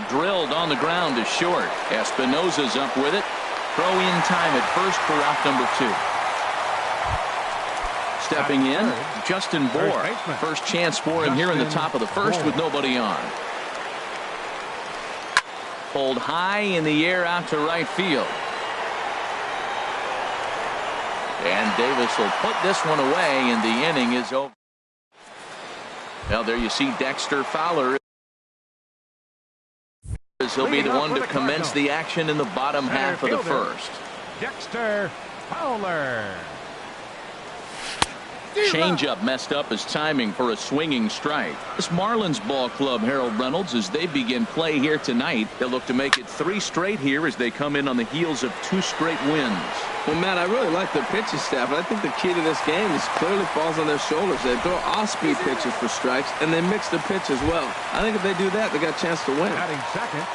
Drilled on the ground is short. Espinosa's up with it. Throw in time at first for out number 2. Stepping in, Justin Bohr. First chance for him here in the top of the first with nobody on. Pulled high in the air out to right field. And Davis will put this one away, and the inning is over. Well, there you see Dexter Fowler. He'll be the one to commence the action in the bottom half of the first. Dexter Fowler. Changeup messed up his timing for a swinging strike. This Marlins ball club, Harold Reynolds, as they begin play here tonight, they'll look to make it 3 straight here as they come in on the heels of 2 straight wins. Well, Matt, I really like the pitching staff, but I think the key to this game is clearly falls on their shoulders. They throw off-speed pitches for strikes, and they mix the pitch as well. I think if they do that, they got a chance to win. Second.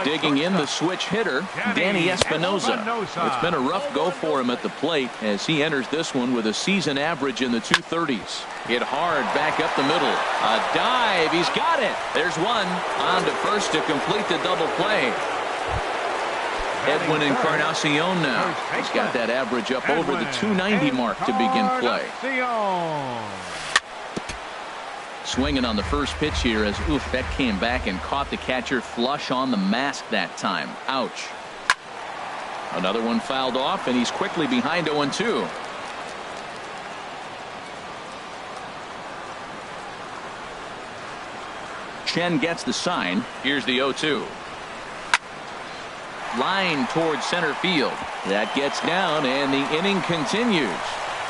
Digging in the switch hitter, Danny Espinosa. It's been a rough go for him at the plate as he enters this one with a season average in the 230s. Hit hard back up the middle. A dive. He's got it. There's one. On to first to complete the double play. Edwin Encarnacion now. He's got that average up over the 290 mark to begin play. Swinging on the first pitch here as that came back and caught the catcher flush on the mask that time. Ouch. Another one fouled off, and he's quickly behind 0-2. Chen gets the sign. Here's the 0-2. Line towards center field. That gets down, and the inning continues.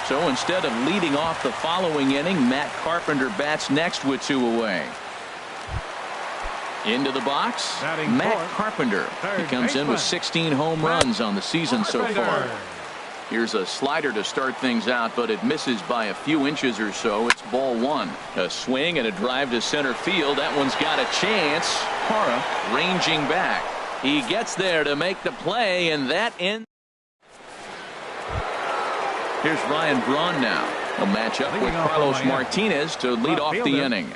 So instead of leading off the following inning, Matt Carpenter bats next with 2 away. Into the box, Matt Carpenter. He comes in with 16 home runs on the season so far. Here's a slider to start things out, but it misses by a few inches or so. It's ball 1. A swing and a drive to center field. That one's got a chance. Parra ranging back. He gets there to make the play, and that ends. Here's Ryan Braun now. He'll match up with Carlos Martinez to lead off the inning.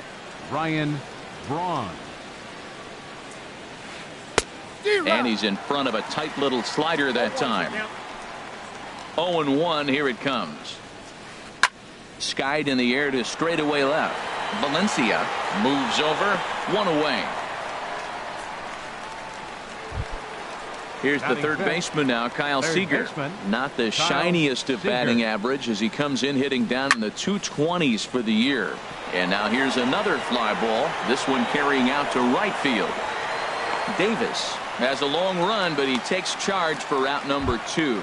Ryan Braun. And he's in front of a tight little slider that time. 0-1. Here it comes. Skied in the air to straightaway left. Valencia moves over. 1 away. Here's the third baseman now, Kyle Seager. Not the shiniest of batting average as he comes in hitting down in the 220s for the year. And now here's another fly ball. This one carrying out to right field. Davis has a long run, but he takes charge for out number 2.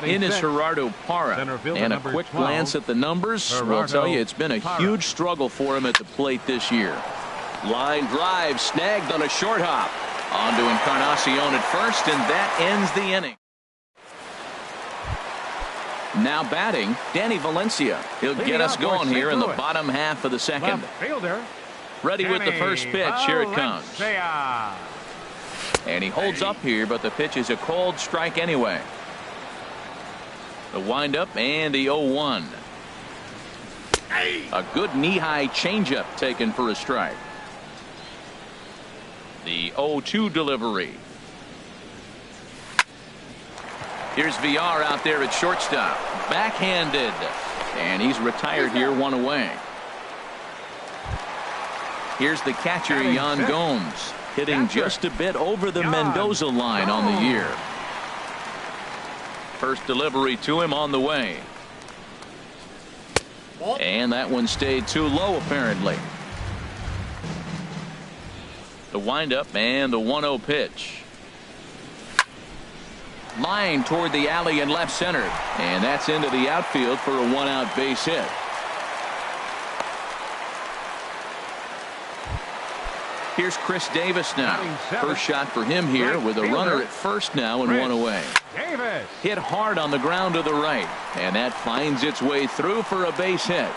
In is Gerardo Parra. And a quick glance at the numbers will tell you it's been a huge struggle for him at the plate this year. Line drive snagged on a short hop. On to Encarnacion at first, and that ends the inning. Now batting, Danny Valencia. He'll get us going here in the bottom half of the second. Ready with the first pitch. Here it comes. And he holds up here, but the pitch is a cold strike anyway. The windup and the 0-1. A good knee-high changeup taken for a strike. The 0-2 delivery. Here's VR out there at shortstop. Backhanded. And he's retired here, 1 away. Here's the catcher, Yan Gomes. Hitting just a bit over the Mendoza line on the year. First delivery to him on the way. And that one stayed too low apparently. The windup and the 1-0 pitch. Line toward the alley and left center. And that's into the outfield for a 1-out base hit. Here's Chris Davis now. First shot for him here with a runner at first now and 1 away. Hit hard on the ground to the right. And that finds its way through for a base hit.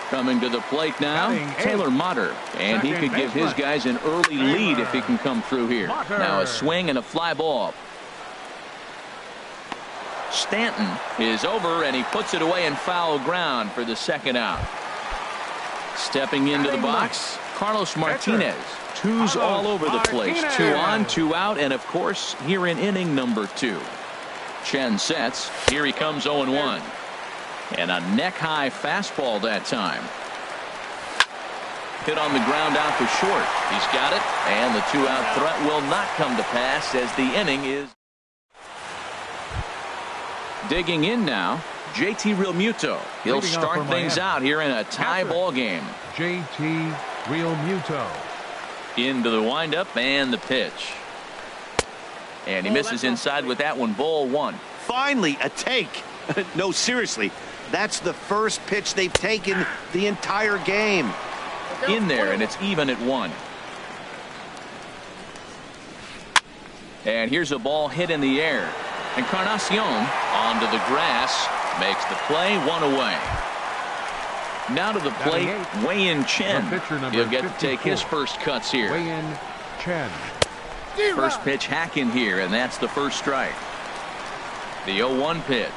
Coming to the plate now, Taylor Motter. And he could give his guys an early lead if he can come through here. Now a swing and a fly ball. Stanton is over, and he puts it away in foul ground for the second out. Stepping into the box, Carlos Martinez. Twos all over the place. 2 on, 2 out, and of course, here in inning number 2. Chen sets. Here he comes 0-1. And a neck-high fastball that time. Hit on the ground out to short. He's got it, and the 2-out threat will not come to pass as the inning is. Digging in now, JT Realmuto. He'll start things out here in a tie ball game. JT Realmuto. Into the windup and the pitch. And he misses inside with that one. Ball 1. Finally, a take. No, seriously, that's the first pitch they've taken the entire game. In there, and it's even at 1. And here's a ball hit in the air. Encarnacion onto the grass, makes the play, 1 away. Now to the plate, Wei-Yin Chen. He'll get to take his first cuts here. Wei-Yin Chen. First pitch hacking here, and that's the first strike. The 0-1 pitch.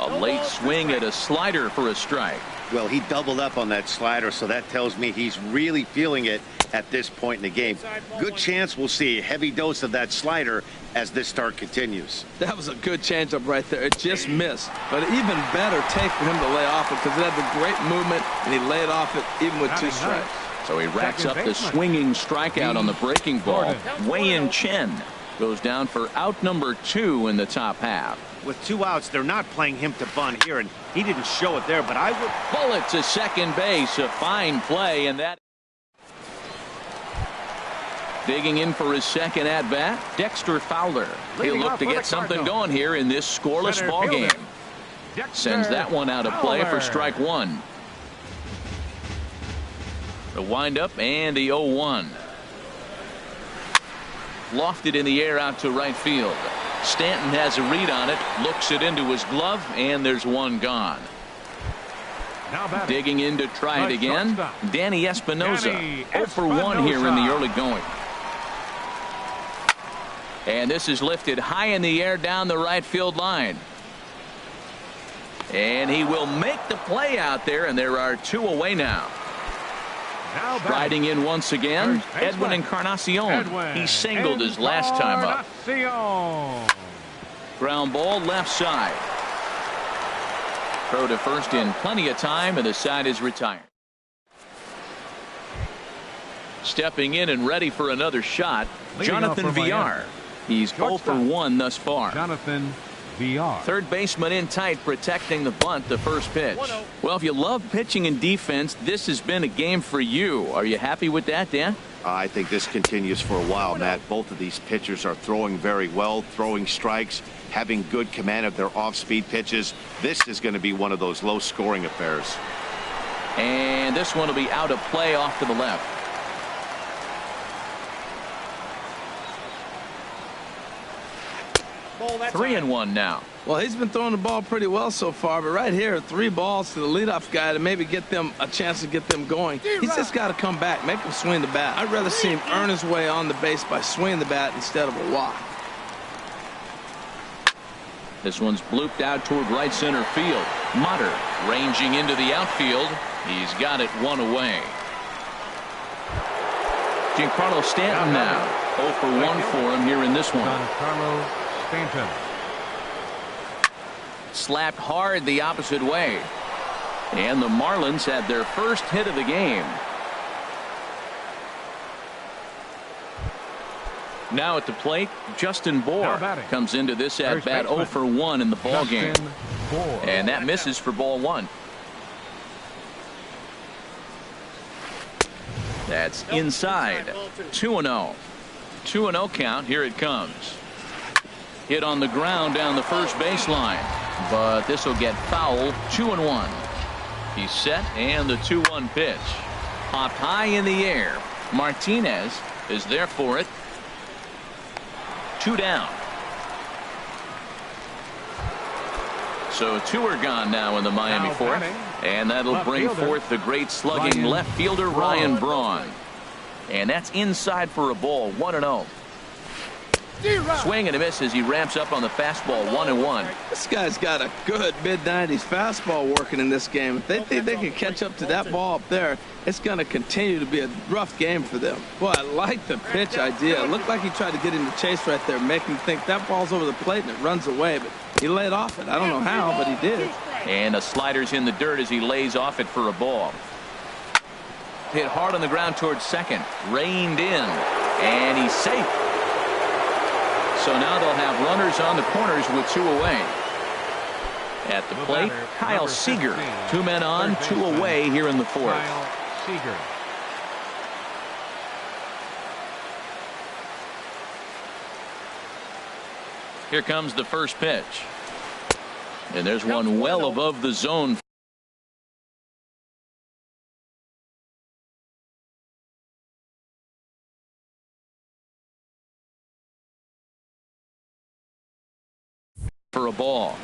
A late swing at a slider for a strike. Well, he doubled up on that slider, so that tells me he's really feeling it at this point in the game. Good chance we'll see a heavy dose of that slider as this start continues. That was a good changeup right there. It just missed. But an even better take for him to lay off it because it had the great movement, and he laid off it even with 2 strikes. So he racks up the swinging strikeout on the breaking ball. Wei-Yin Chen goes down for out number 2 in the top half. With 2 outs, they're not playing him to bunt here, and he didn't show it there, but I would. Bullet to second base, a fine play, and that. Digging in for his second at-bat, Dexter Fowler. He'll look to get something going here in this scoreless ball game. Sends that one out of play for strike 1. The windup and the 0-1. Lofted in the air out to right field. Stanton has a read on it, looks it into his glove, and there's one gone. Digging in to try it again, Danny Espinosa. 0 for 1 here in the early going. And this is lifted high in the air down the right field line. And he will make the play out there, and there are 2 away now. Riding in once again, Edwin Encarnacion. He singled his last time up. Ground ball left side. Throw to first in plenty of time, and the side is retired. Stepping in and ready for another shot, Jonathan Villar. He's 0 for 1 thus far. Jonathan Villar. Third baseman in tight, protecting the bunt, the first pitch. Well, if you love pitching and defense, this has been a game for you. Are you happy with that, Dan? I think this continues for a while, Matt. Both of these pitchers are throwing very well, throwing strikes, having good command of their off-speed pitches. This is going to be one of those low-scoring affairs. And this one will be out of play off to the left. Ball, 3-1 now. Well, he's been throwing the ball pretty well so far, but right here, 3 balls to the leadoff guy to maybe get them a chance to get them going. He's just got to come back, make him swing the bat. I'd rather see him earn his way on the base by swinging the bat instead of a walk. This one's blooped out toward right center field. Motter ranging into the outfield. He's got it 1 away. Giancarlo Stanton now 0 for 1 for him here in this one. Giancarlo Stanton. Slapped hard the opposite way. And the Marlins had their first hit of the game. Now at the plate, Justin Bour comes into this at bat 0 for 1 in the ball game. And that misses for ball 1. That's inside. 2-0. 2-0 count. Here it comes. Hit on the ground down the first baseline. But this will get foul. 2-1. He's set, and the 2-1 pitch. Popped high in the air. Martinez is there for it. 2 down. So 2 are gone now in the Miami fourth. And that'll bring forth the great slugging left fielder Ryan Braun. And that's inside for a ball. 1-0. Swing and a miss as he ramps up on the fastball. 1-1. This guy's got a good mid-90s fastball working in this game. If they think they can catch up to that ball up there, it's going to continue to be a rough game for them. Boy, I like the pitch idea. It looked like he tried to get him to chase right there, make him think that ball's over the plate and it runs away. But he laid off it. I don't know how, but he did. And a slider's in the dirt as he lays off it for a ball. Hit hard on the ground towards second. Reined in. And he's safe. So now they'll have runners on the corners with 2 away. At the plate, Kyle Seager. 2 men on, 2 away here in the 4th. Kyle Seager. Here comes the first pitch. And there's one well above the zone. For a ball.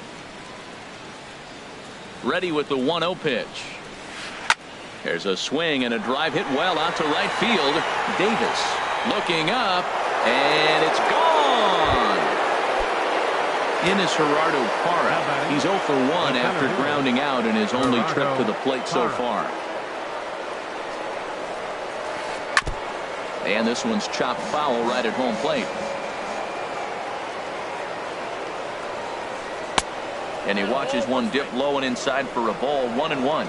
Ready with the 1-0 pitch. There's a swing and a drive hit well out to right field. Davis looking up, and it's gone. In is Gerardo Parra. He's 0 for 1 after grounding out in his only trip to the plate so far. And this one's chopped foul right at home plate. And he watches one dip low and inside for a ball. 1-1.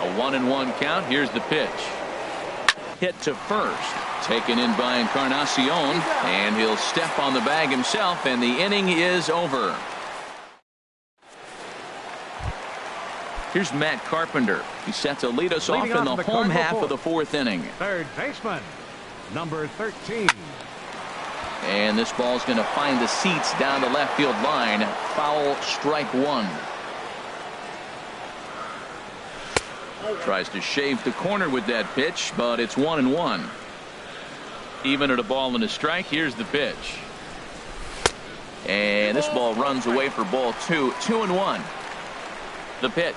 A 1-1 count. Here's the pitch. Hit to first. Taken in by Encarnacion. And he'll step on the bag himself. And the inning is over. Here's Matt Carpenter. He sets to lead us off in the home half of the 4th inning. Third baseman, number 13. And this ball's going to find the seats down the left field line. Foul, strike 1. Tries to shave the corner with that pitch, but it's 1-1. Even at a ball and a strike. Here's the pitch. And this ball runs away for ball 2. 2-1. The pitch.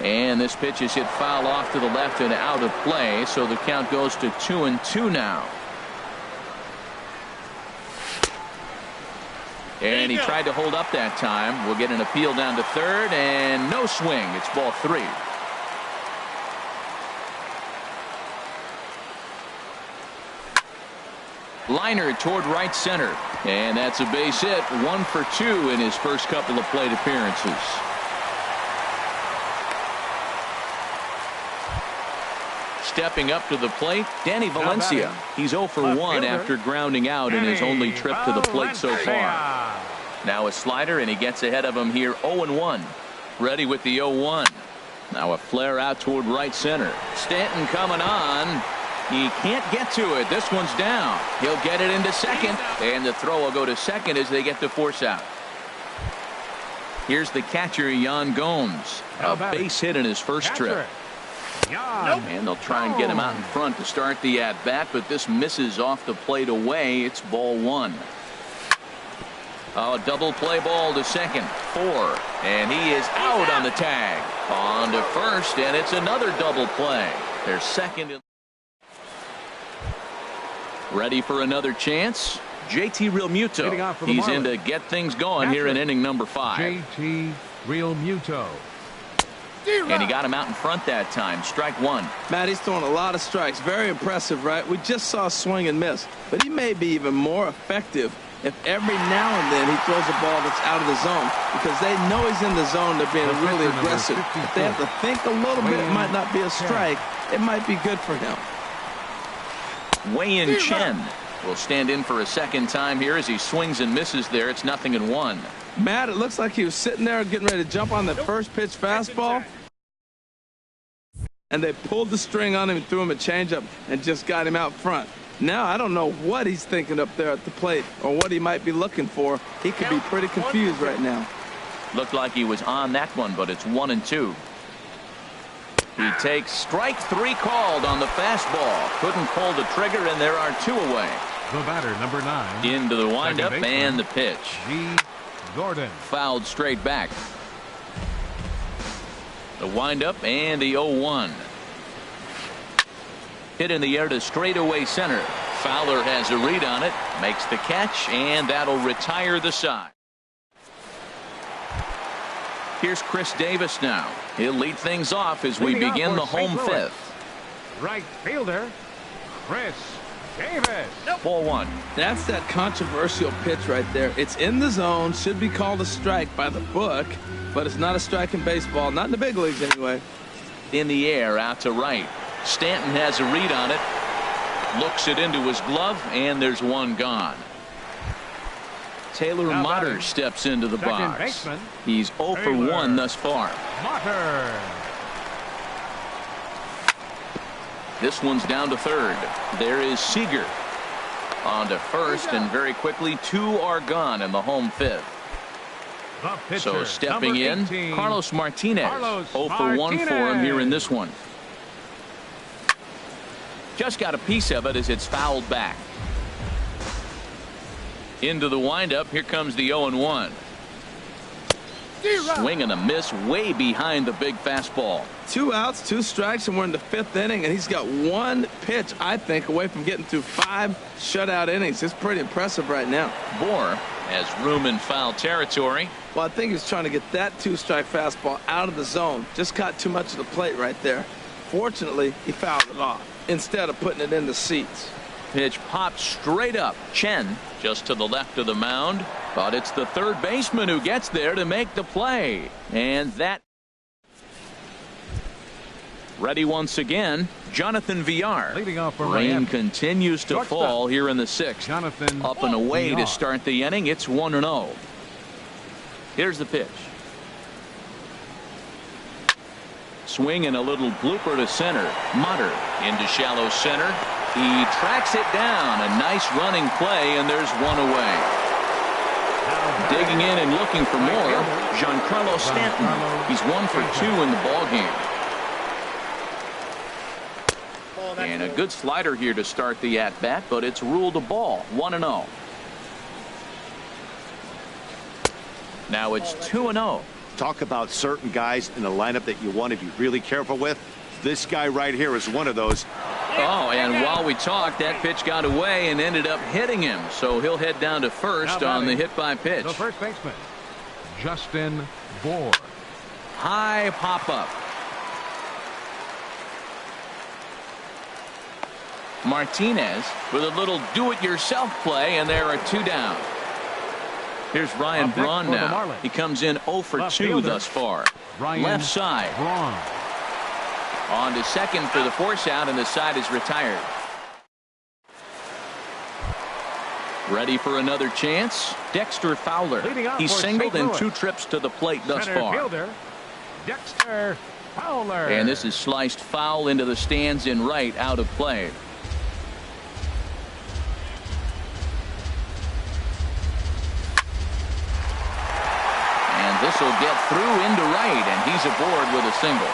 And this pitch is hit foul off to the left and out of play, so the count goes to 2-2 now. And he tried to hold up that time. We'll get an appeal down to third, and no swing. It's ball 3. Liner toward right center, and that's a base hit. 1 for 2 in his first couple of plate appearances. Stepping up to the plate, Danny Valencia. He's 0 for 1 after grounding out in his only trip to the plate so far. Now a slider, and he gets ahead of him here. 0-1. Ready with the 0-1. Now a flare out toward right center. Stanton coming on. He can't get to it. This one's down. He'll get it into second, and the throw will go to second as they get the force out. Here's the catcher, Yan Gomes. A base hit in his first trip. And they'll try and get him out in front to start the at-bat, but this misses off the plate away. It's ball 1. A double play ball to second. 4. And he is out on the tag. On to first, and it's another double play. They're second. Ready for another chance? JT Realmuto. He's in to get things going here in inning number 5. JT Realmuto. And he got him out in front that time. Strike 1. Matt, he's throwing a lot of strikes. Very impressive, right? We just saw a swing and miss. But he may be even more effective if every now and then he throws a ball that's out of the zone, because they know he's in the zone. They're being really aggressive. If they have to think a little bit, it might not be a strike. It might be good for him. Wei-Yin Chen will stand in for a second time here as he swings and misses there. It's 0-1. Matt, it looks like he was sitting there getting ready to jump on that first pitch fastball, and they pulled the string on him and threw him a changeup and just got him out front. Now I don't know what he's thinking up there at the plate or what he might be looking for. He could be pretty confused right now. Looked like he was on that one, but it's 1-2. He takes strike 3 called on the fastball. Couldn't pull the trigger, and there are 2 away. The batter, number 9. Into the windup and the pitch. Gordon. Fouled straight back. The windup and the 0-1. Hit in the air to straightaway center. Fowler has a read on it, makes the catch, and that'll retire the side. Here's Chris Davis now. He'll lead things off as we begin the home fifth. Right fielder, Chris Davis. Ball one. That's that controversial pitch right there. It's in the zone, should be called a strike by the book, but it's not a strike in baseball, not in the big leagues anyway. In the air, out to right. Stanton has a read on it. Looks it into his glove, and there's one gone. Taylor Motter steps into the box. Baseman, He's 0 for 1 thus far. Motter. This one's down to third. There is Seager. On to first, and very quickly, 2 are gone in the home fifth. The pitcher, So stepping in, 18, Carlos Martinez. Carlos 0 for 1 for him here in this one. Just got a piece of it as it's fouled back. Into the windup. Here comes the 0-1. Swing and a miss way behind the big fastball. 2 outs, 2 strikes, and we're in the 5th inning, and he's got 1 pitch, I think, away from getting through 5 shutout innings. It's pretty impressive right now. Bohr has room in foul territory. Well, I think he's trying to get that 2-strike fastball out of the zone. Just caught too much of the plate right there. Fortunately, he fouled it off instead of putting it in the seats. Pitch popped straight up. Chen just to the left of the mound, but it's the third baseman who gets there to make the play. And that ready once again, Jonathan Villar. Leading off for Rain Miami. continues to Shortstop. fall here in the 6th. Jonathan Up and away Villar. to start the inning. It's 1-0. Here's the pitch. Swing and a little blooper to center. Motter into shallow center. He tracks it down. A nice running play, and there's 1 away. Digging in and looking for more, Giancarlo Stanton. He's 1 for 2 in the ball game. And a good slider here to start the at-bat, but it's ruled a ball. 1-0. Now it's 2-0. Talk about certain guys in the lineup that you want to be really careful with. This guy right here is one of those. Oh, and while we talked, that pitch got away and ended up hitting him. So he'll head down to first on the hit by pitch. The first baseman, Justin Bohr. High pop up. Martinez with a little do-it-yourself play, and there are 2 down. Here's Ryan Up next Braun for the now. Marlins. He comes in 0 for Left 2 fielder, thus far. Ryan Left side. Braun. On to second for the force out, and the side is retired. Ready for another chance. Dexter Fowler. Leading off He's for singled St. in Louis. 2 trips to the plate thus Center far. fielder, Dexter Fowler. And this is sliced foul into the stands in right, out of play. And this will get through into right, and he's aboard with a single.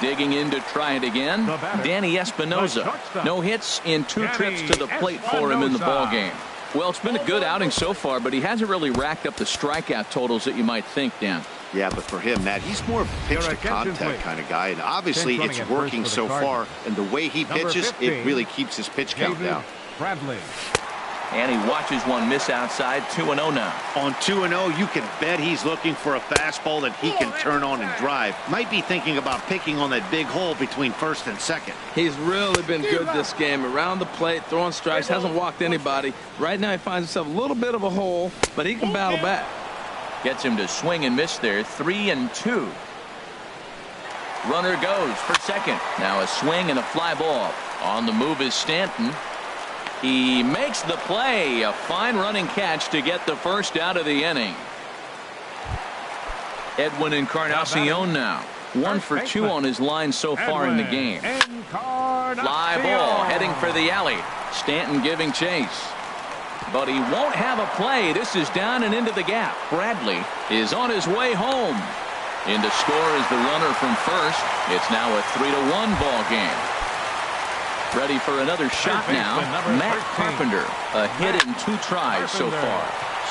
Digging in to try it again, The batter, Danny the Espinosa. shortstop. No hits in 2 Danny trips to the plate for him in the ball Espinosa. game. Well, it's been a good outing so far, but he hasn't really racked up the strikeout totals that you might think, Dan. Yeah, but for him, Matt, he's more of a pitch Your to attention, contact please. kind of guy, and obviously Running it's at first working for the so far. Cardinals. And the way he Number pitches, 15, it really keeps his pitch count David down. Bradley. And he watches one miss outside. 2-0 now. On 2-0, you can bet he's looking for a fastball that he can turn on and drive. Might be thinking about picking on that big hole between first and second. He's really been good this game. Around the plate, throwing strikes, hasn't walked anybody. Right now he finds himself a little bit of a hole, but he can battle back. Gets him to swing and miss there. 3-2. Runner goes for second. Now a swing and a fly ball. On the move is Stanton. He makes the play. A fine running catch to get the first out of the inning. Edwin Encarnacion now. 1 for 2 on his line so far in the game. Fly ball heading for the alley. Stanton giving chase. But he won't have a play. This is down and into the gap. Bradley is on his way home. In to score is the runner from first. It's now a 3-1 ball game. Ready for another shot now. Matt Carpenter, a hit in 2 tries so far.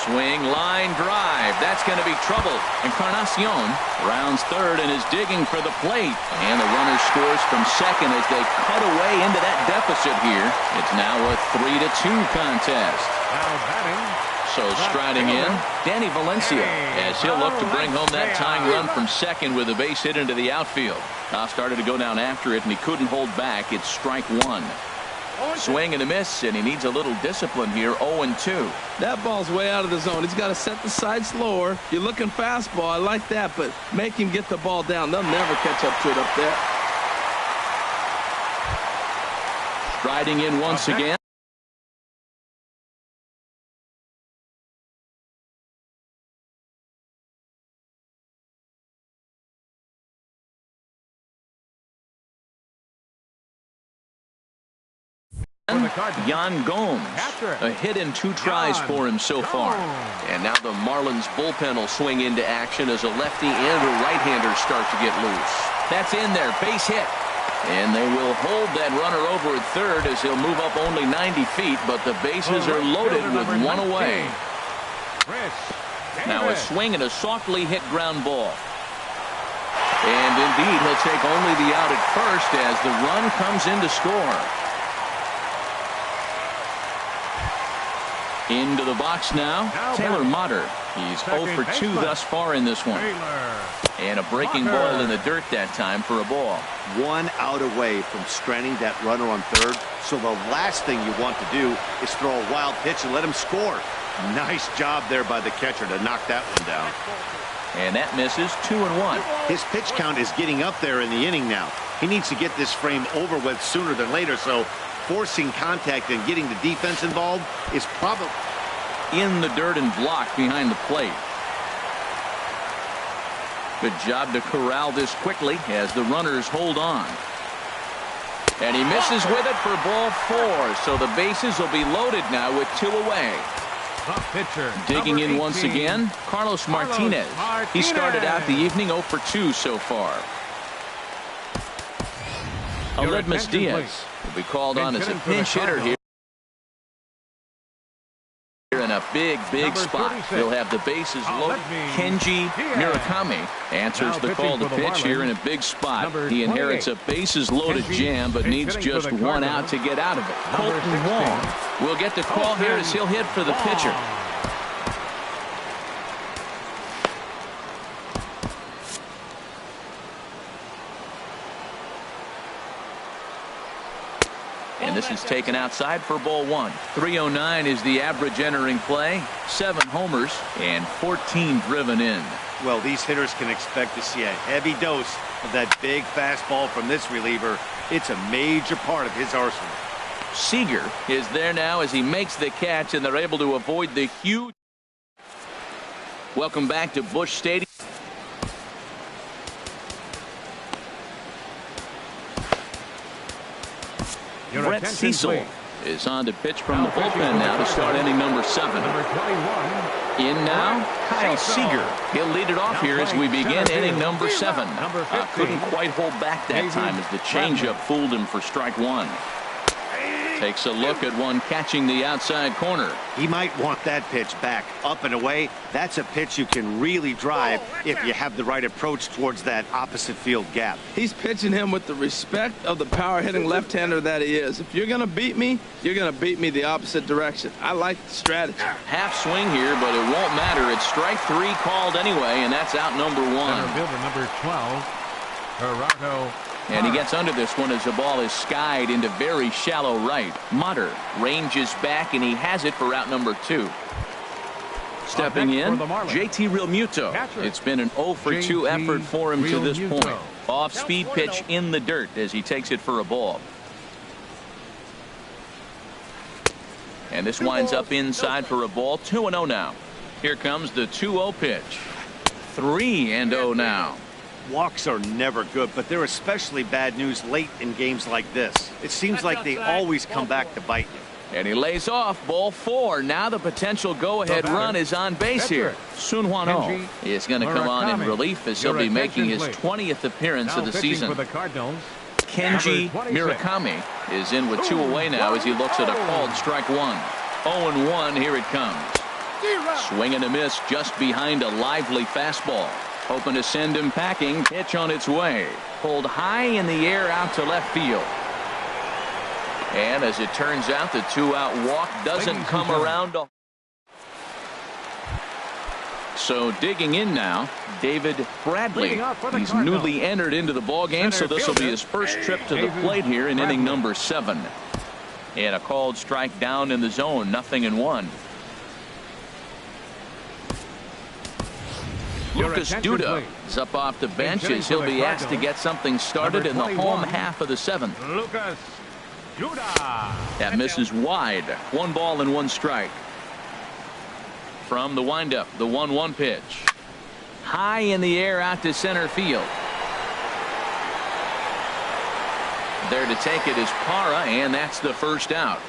Swing, line drive. That's going to be trouble. Encarnacion rounds third and is digging for the plate. And the runner scores from second as they cut away into that deficit here. It's now a 3-2 contest. Now batting. So striding in, Danny Valencia, as he'll look to bring home that tying run from second with a base hit into the outfield. Now started to go down after it, and he couldn't hold back. It's strike 1. Swing and a miss, and he needs a little discipline here. 0-2. That ball's way out of the zone. He's got to set the sights lower. You're looking fastball. I like that, but make him get the ball down. They'll never catch up to it up there. Striding in once again. Yan Gomes, a hit in 2 tries for him so far. And now the Marlins bullpen will swing into action as a lefty and a right-hander start to get loose. That's in there, base hit. And they will hold that runner over at third as he'll move up only 90 feet, but the bases are loaded with 1 away. Now a swing and a softly hit ground ball. And indeed, he'll take only the out at first as the run comes in to score. Into the box now, Taylor Motter. He's 0 for 2 thus far in this one. And a breaking ball in the dirt that time for a ball. 1 out away from stranding that runner on third. So the last thing you want to do is throw a wild pitch and let him score. Nice job there by the catcher to knock that one down. And that misses. 2-1. His pitch count is getting up there in the inning now. He needs to get this frame over with sooner than later, so forcing contact and getting the defense involved is probably in the dirt and blocked behind the plate. Good job to corral this quickly as the runners hold on. And he misses with it for ball 4. So the bases will be loaded now with 2 away. Pitcher, digging in once again, Carlos Martinez. He started out the evening 0 for 2 so far. Aledmus Diaz will be called on as a pinch hitter here. In a big spot. He'll have the bases loaded. Kenji Murakami answers the call to pitch here in a big spot. He inherits a bases loaded jam, but needs just 1 out to get out of it. Colton Wong will get the call here as he'll hit for the pitcher. And this is taken outside for ball 1. 309 is the average entering play. 7 homers and 14 driven in. Well, these hitters can expect to see a heavy dose of that big fastball from this reliever. It's a major part of his arsenal. Seager is there now as he makes the catch, and they're able to avoid the huge. Welcome back to Busch Stadium. Brett Cecil is on to pitch from the bullpen now to start inning number 7. In now, Kyle Seager. He'll lead it off here as we begin inning number 7. Couldn't quite hold back that time as the changeup fooled him for strike 1. Takes a look at one catching the outside corner. He might want that pitch back up and away. That's a pitch you can really drive if you have the right approach towards that opposite field gap. He's pitching him with the respect of the power hitting left-hander that he is. If you're going to beat me, you're going to beat me the opposite direction. I like the strategy. Half swing here, but it won't matter. It's strike 3 called anyway, and that's out number 1. Center fielder number 12, Gerardo. And he gets under this one as the ball is skied into very shallow right. Motter ranges back, and he has it for out number 2. Stepping in, JT Realmuto. It's been an 0 for 2 effort for him to this point. Off-speed pitch in the dirt as he takes it for a ball. And this winds up inside for a ball. 2-0 now. Here comes the 2-0 pitch. 3-0 now. Walks are never good, but they're especially bad news late in games like this. It seems like they always come back to bite you. And he lays off ball 4. Now the potential go-ahead run is on base here. Sun Hwan Oh is going to come on in relief as he'll be making his 20th appearance of the season. Kenji Murakami is in with 2 away now as he looks at a called strike 1. 0-1, here it comes. Swing and a miss just behind a lively fastball. Hoping to send him packing. Pitch on its way. Pulled high in the air out to left field. And as it turns out, the 2-out walk doesn't come around. So digging in now, David Bradley. He's newly entered into the ball game, so this will be his first trip to the plate here in inning number 7. And a called strike down in the zone, 0-1. Lucas Duda is up off the bench as he'll be asked to get something started in the home half of the 7th. Lucas Duda. That misses wide. 1 ball and 1 strike. From the windup, the 1-1 pitch. High in the air out to center field. There to take it is Parra, and that's the first out.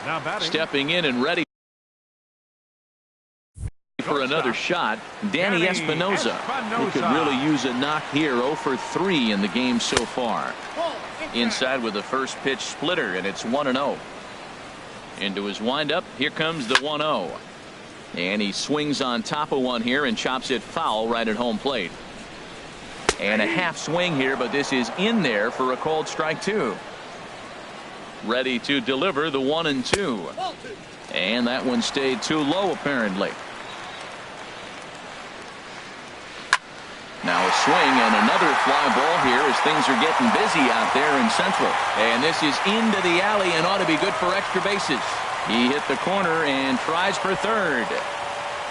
Now batting. Stepping in and ready for another shot, Danny Espinosa, who could really use a knock here. 0 for 3 in the game so far. Inside with the first pitch splitter, and it's 1-0. Into his windup, here comes the 1-0. And he swings on top of one here and chops it foul right at home plate. And a half swing here, but this is in there for a called strike 2. Ready to deliver the 1-2. And that one stayed too low apparently. Now a swing and another fly ball here as things are getting busy out there in Central. And this is into the alley and ought to be good for extra bases. He hit the corner and tries for third.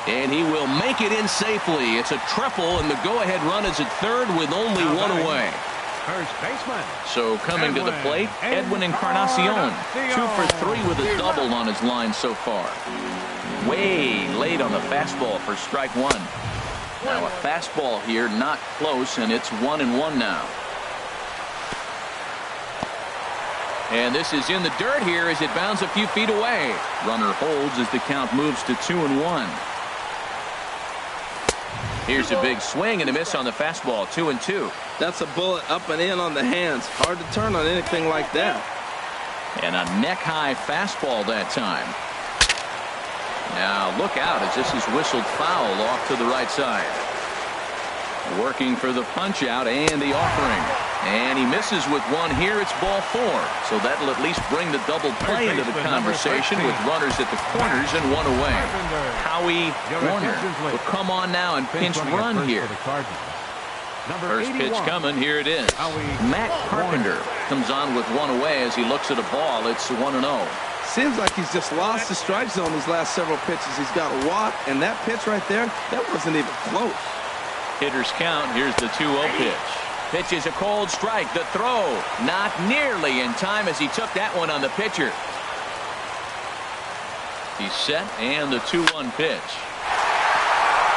And he will make it in safely. It's a triple, and the go-ahead run is at third with only 1 away. First baseman. So coming to the plate, Edwin Encarnacion. 2 for 3 with a double on his line so far. Way late on the fastball for strike 1. Now a fastball here, not close, and it's 1-1 now. And this is in the dirt here as it bounds a few feet away. Runner holds as the count moves to 2-1. Here's a big swing and a miss on the fastball. 2-2. That's a bullet up and in on the hands. Hard to turn on anything like that. And a neck-high fastball that time. Now look out as this is whistled foul off to the right side. Working for the punch out and the offering. And he misses with one here. It's ball 4. So that'll at least bring the double play into the conversation with runners at the corners and 1 away. Howie Warner will come on now and pinch run here. First pitch coming. Here it is. Matt Carpenter comes on with 1 away as he looks at a ball. It's 1-0. Seems like he's just lost the strike zone these last several pitches. He's got a walk, and that pitch right there, that wasn't even close. Hitters count. Here's the 2-0 pitch. Pitch is a cold strike. The throw not nearly in time as he took that one on the pitcher. He's set, and the 2-1 pitch.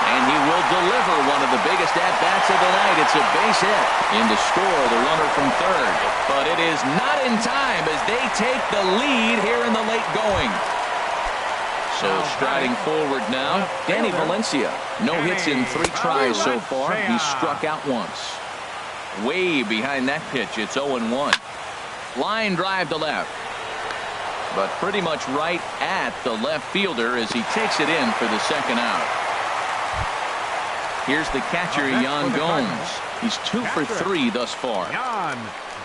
And he will deliver one of the biggest at-bats of the night. It's a base hit. In to score the runner from third. But it is not in time as they take the lead here in the late going. So striding forward now, Danny Valencia. No hits in 3 tries so far. He's struck out once. Way behind that pitch. It's 0-1. Line drive to left. But pretty much right at the left fielder as he takes it in for the second out. Here's the catcher, Yan Gomes. He's 2 for 3 thus far. Yan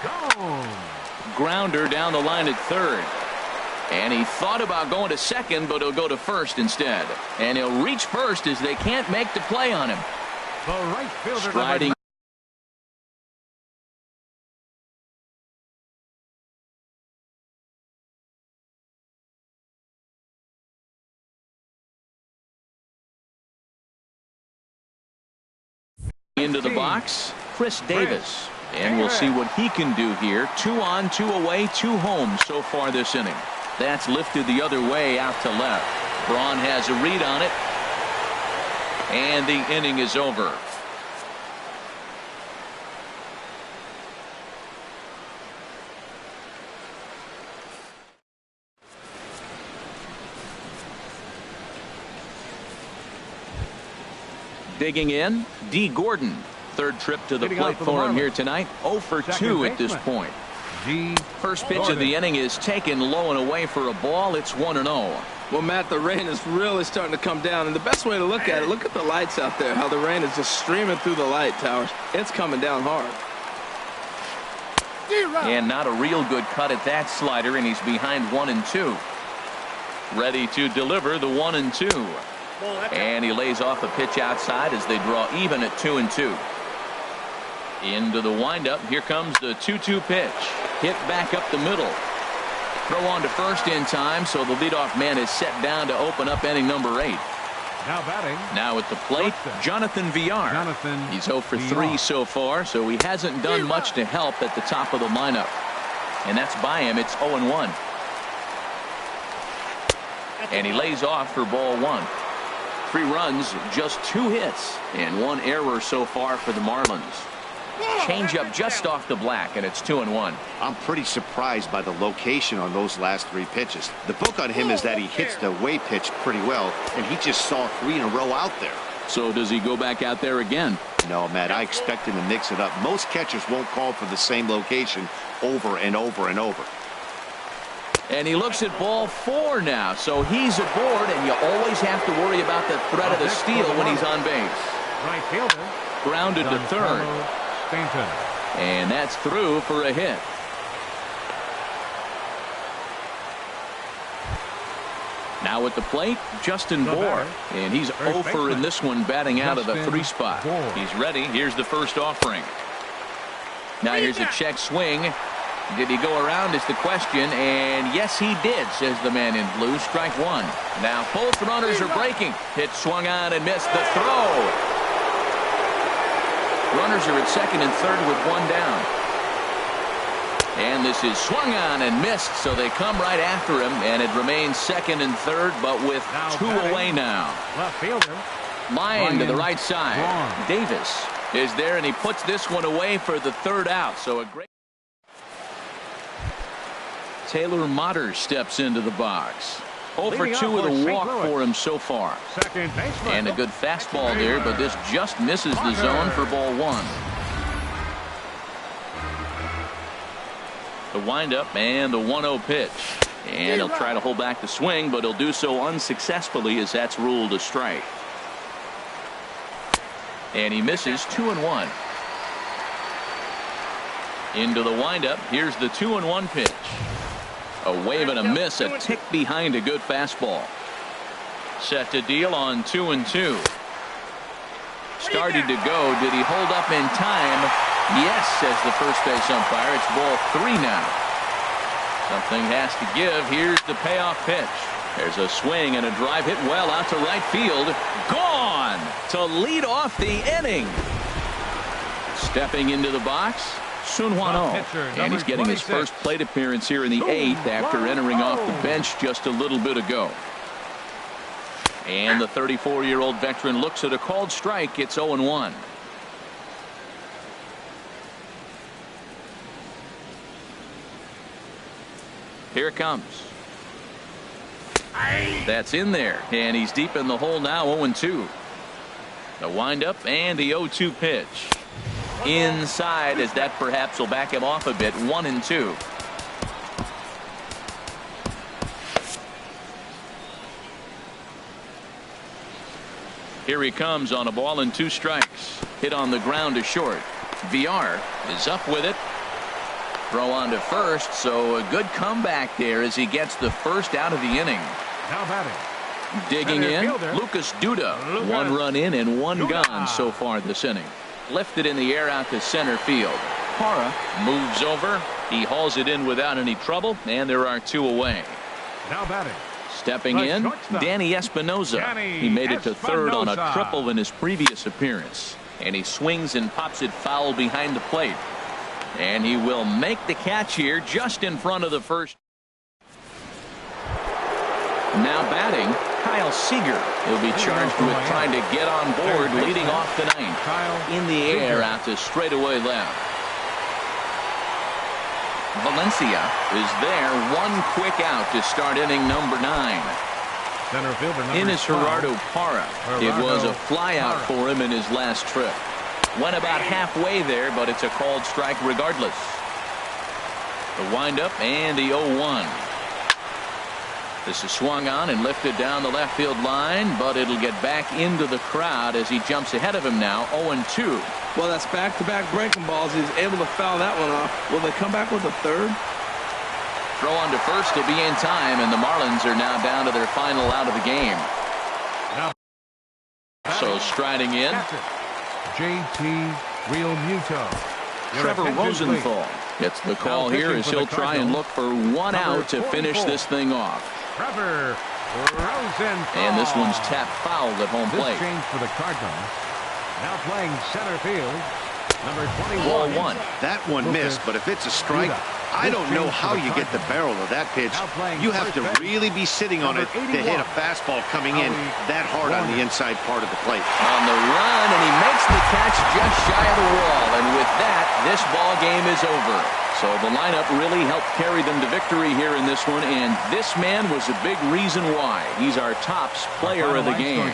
Gomes. Grounder down the line at third. And he thought about going to second, but he'll go to first instead. And he'll reach first as they can't make the play on him. The right fielder striding. Into the box, Chris Davis. And we'll see what he can do here. 2 on, 2 away, 2 home so far this inning. That's lifted the other way out to left. Braun has a read on it. And the inning is over. Digging in, D. Gordon. third trip to the plate for him here tonight. 0 for 2 at this point. First pitch of the inning is taken low and away for a ball. It's 1-0. Well, Matt, the rain is really starting to come down, and the best way to look at it, look at the lights out there, how the rain is just streaming through the light towers. It's coming down hard. And not a real good cut at that slider, and he's behind 1-2. Ready to deliver the 1-2. And he lays off a pitch outside as they draw even at 2-2. Into the windup. Here comes the 2-2 pitch. Hit back up the middle. Throw on to first in time, so the leadoff man is set down to open up inning number 8. Now batting. Now at the plate, Jonathan Villar. He's 0 for 3 so far, so he hasn't done much to help at the top of the lineup. And that's by him. It's 0-1. And he lays off for ball 1. 3 runs, just 2 hits, and 1 error so far for the Marlins. Changeup just off the black, and it's 2-1. I'm pretty surprised by the location on those last 3 pitches. The book on him is that he hits the away pitch pretty well, and he just saw 3 in a row out there. So does he go back out there again? No, Matt, I expect him to mix it up. Most catchers won't call for the same location over and over and over. And he looks at ball 4 now, so he's aboard, and you always have to worry about the threat of the steal when he's on base. Right fielder. Grounded to third. And that's through for a hit. Now at the plate, Justin Bour, and he's 0 for in this one, batting out of the 3 spot. He's ready. Here's the first offering. Now here's a check swing. Did he go around is the question, and yes he did, says the man in blue. Strike 1. Now both runners are breaking. Pitch swung on and missed. The throw. Runners are at second and third with 1 down. And this is swung on and missed, so they come right after him, and it remains second and third, but with 2 away now. Left fielder. Line to the right side. Davis is there, and he puts this one away for the 3rd out. So a great. Taylor Motter steps into the box. 0 for 2 with a walk for him so far. Second baseman. And a good fastball there, but this just misses the zone for ball 1. The windup and the 1-0 pitch. And he'll try to hold back the swing, but he'll do so unsuccessfully as that's ruled a strike. And he misses 2-1. Into the windup. Here's the 2-1 pitch. A wave and a miss, a tick behind a good fastball. Set to deal on 2-2. Started to go. Did he hold up in time? Yes, says the first base umpire. It's ball 3 now. Something has to give. Here's the payoff pitch. There's a swing and a drive hit well out to right field. Gone to lead off the inning. Stepping into the box, Sunhwan Oh, and he's getting his first plate appearance here in the 8th after entering off the bench just a little bit ago. And the 34-year-old veteran looks at a called strike. It's 0-1. Here it comes. That's in there, and he's deep in the hole now. 0-2. The windup and the 0-2 pitch. Inside, as that perhaps will back him off a bit. 1-2. Here he comes on a ball and 2 strikes. Hit on the ground to short. Villar is up with it. Throw on to first, so a good comeback there as he gets the first out of the inning. Now batting. Digging in, Lucas Duda. 1 run in and 1 gone so far this inning. Lifted in the air out to center field. Parra moves over. He hauls it in without any trouble, and there are 2 away. Now batting. Stepping in, Danny Espinosa. He made it to third on a triple in his previous appearance. And he swings and pops it foul behind the plate. And he will make the catch here just in front of the first. Now batting, Kyle Seager. He'll be charged with trying to get on board, leading off the 9th. In the air out to straightaway left. Valencia is there. 1 quick out to start inning number 9. Center fielder in is Gerardo Parra. It was a fly out for him in his last trip. Went about halfway there, but it's a called strike regardless. The windup and the 0-1. This is swung on and lifted down the left field line, but it'll get back into the crowd as he jumps ahead of him now, 0-2. Well, that's back-to-back breaking balls. He's able to foul that one off. Will they come back with a third? Throw on to first to be in time, and the Marlins are now down to their final out of the game. So striding in, J.T. Realmuto. Trevor Rosenthal gets the call here as he'll try and look for one out to finish this thing off. Trevor Rosenthal. And this one's tapped foul at home plate. This change for the Cardinals. Now playing center field, number 21. 1. That one missed, but if it's a strike, I don't know how you get the barrel of that pitch. You have to really be sitting on it to hit a fastball coming in that hard on the inside part of the plate. On the run, and he makes the catch just shy of the wall. And with that, this ball game is over. So the lineup really helped carry them to victory here in this one, and this man was a big reason why. He's our tops player of the game.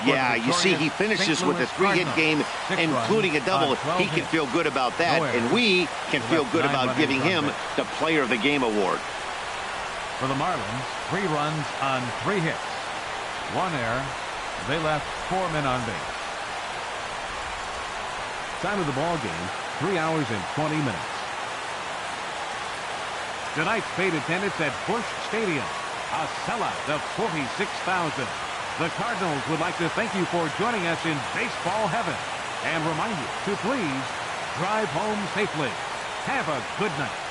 Yeah, you see, he finishes with a 3-hit game, including a double. He can feel good about that, and we can feel good about giving him the Player of the Game award. For the Marlins, 3 runs on 3 hits. 1 error. They left 4 men on base. Time of the ball game, 3 hours and 20 minutes. Tonight's paid attendance at Busch Stadium, a sellout of 46,000. The Cardinals would like to thank you for joining us in baseball heaven and remind you to please drive home safely. Have a good night.